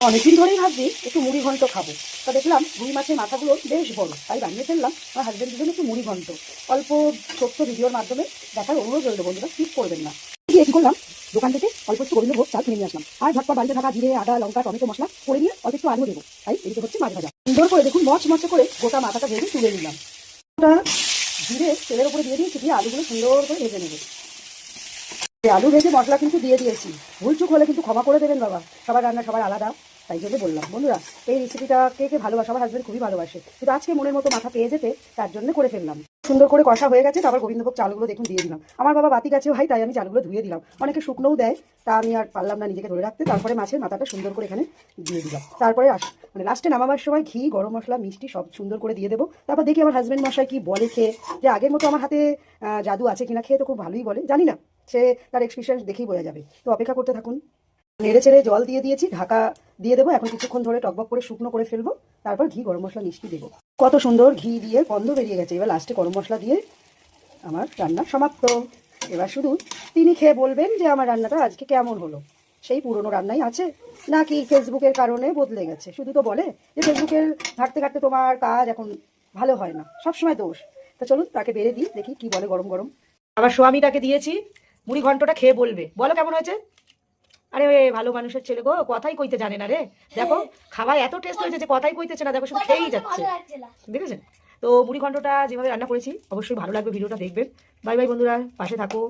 অনেকদিন ধরেই ভাবছি একটু মুড়ি ঘন্ট খাবো। তা দেখলাম রুই মাছের মাথাগুলো বেশ বড়, তাই বানিয়ে ফেললাম। আমার হাজবেন্ডের জন্য একটু মুড়ি ঘন্ট অল্প ছোট্ট ভিডিওর মাধ্যমে দেখার অনুরোধ রইল, বন্ধুরা স্কিপ করবেন না। গিয়ে কি করলাম, দোকান থেকে অল্প একটু গোবিন্দভোগ চাল কিনে নিয়ে আসলাম, আর ঝটপট বাড়িতে থাকা জিরে আদা লঙ্কা টমেটো মশলা করে নিয়ে অল্প একটু আলু দেবো। তাই এদিকে হচ্ছে মাছ ভাজা। সুন্দর করে দেখুন মচমচে করে গোটা মাথাটা ভেজে তুলে নিলাম। ওটা জিরে তেলের উপরে দিয়ে দিয়েছি, দিয়ে আলুগুলো সুন্দর করে ভেজে নেবো। আলু ভেজে মশলা কিন্তু দিয়ে দিয়েছি, ভুলচুক হলে কিন্তু ক্ষমা করে দেবেন বাবা, সবার রান্না সবার আলাদা। তাই জন্য বললাম বন্ধুরা, এই রেসিপিটা কে কে ভালোবাসে, আমার হাজবেন্ড খুবই ভালোবাসে, কিন্তু আজকে মনের মতো মাথা পেয়ে যেতে তার জন্য করে ফেললাম। সুন্দর করে কষা হয়ে গেছে, তারপর গোবিন্দভোগ চালগুলো দেখুন দিয়ে দিলাম। আমার বাবা বাতি গাছে ভাই, তাই আমি চালগুলো ধুয়ে দিলাম। অনেকে শুকনোও দেয়, তা আমি আর পারলাম না নিজেকে ধরে রাখতে। তারপরে মাছের মাথাটা সুন্দর করে এখানে দিয়ে দিলাম। তারপরে মানে লাস্টে নামাবার সময় ঘি গরম মশলা মিষ্টি সব সুন্দর করে দিয়ে দেবো। তারপর দেখি আমার হাজবেন্ড মশাই কি বলে খেয়ে, যে আগের মতো আমার হাতে জাদু আছে কিনা। খেয়ে তো খুব ভালোই বলে, জানি না, সে তার এক্সপিরিয়েন্স দেখেই বোঝা যাবে। তো অপেক্ষা করতে থাকুন। নেড়ে চেড়ে জল দিয়ে দিয়েছি, ঢাকা দিয়ে দেবো। এখন কিছুক্ষণ ধরে টকবক করে শুকনো করে ফেলবো। তারপর ঘি গরম মশলা মিষ্টি দেবো। কত সুন্দর ঘি দিয়ে গন্ধ বেরিয়ে গেছে। এবার লাস্টে গরম মশলা দিয়ে আমার রান্না সমাপ্ত। এবার শুধু তিনি খেয়ে বলবেন যে আমার রান্নাটা আজকে কেমন হলো। সেই পুরনো রান্নাই আছে নাকি ফেসবুকের কারণে বদলে গেছে। শুধু তো বলে যে ফেসবুকের ঘাটতে ঘাটতে তোমার কাজ এখন ভালো হয় না, সবসময় দোষ। তো চলুন তাকে বেড়ে দিই, দেখি কি বলে গরম গরম। আমার স্বামীটাকে দিয়েছি, মুড়ি ঘন্টটা খেয়ে বলবে, বলো কেমন হয়েছে। আরে ভালো মানুষের ছেলে গো, কথাই কইতে জানে না রে। দেখো খাবার এত টেস্ট হয়েছে যে কথাই কইতেছে না, দেখো শুধু খেয়েই যাচ্ছে। দেখেছেন? তো মুড়ি ঘন্টটা যেভাবে রান্না করেছি অবশ্যই ভালো লাগবে, ভিডিওটা দেখবেন। বাই বাই বন্ধুরা, পাশে থাকো।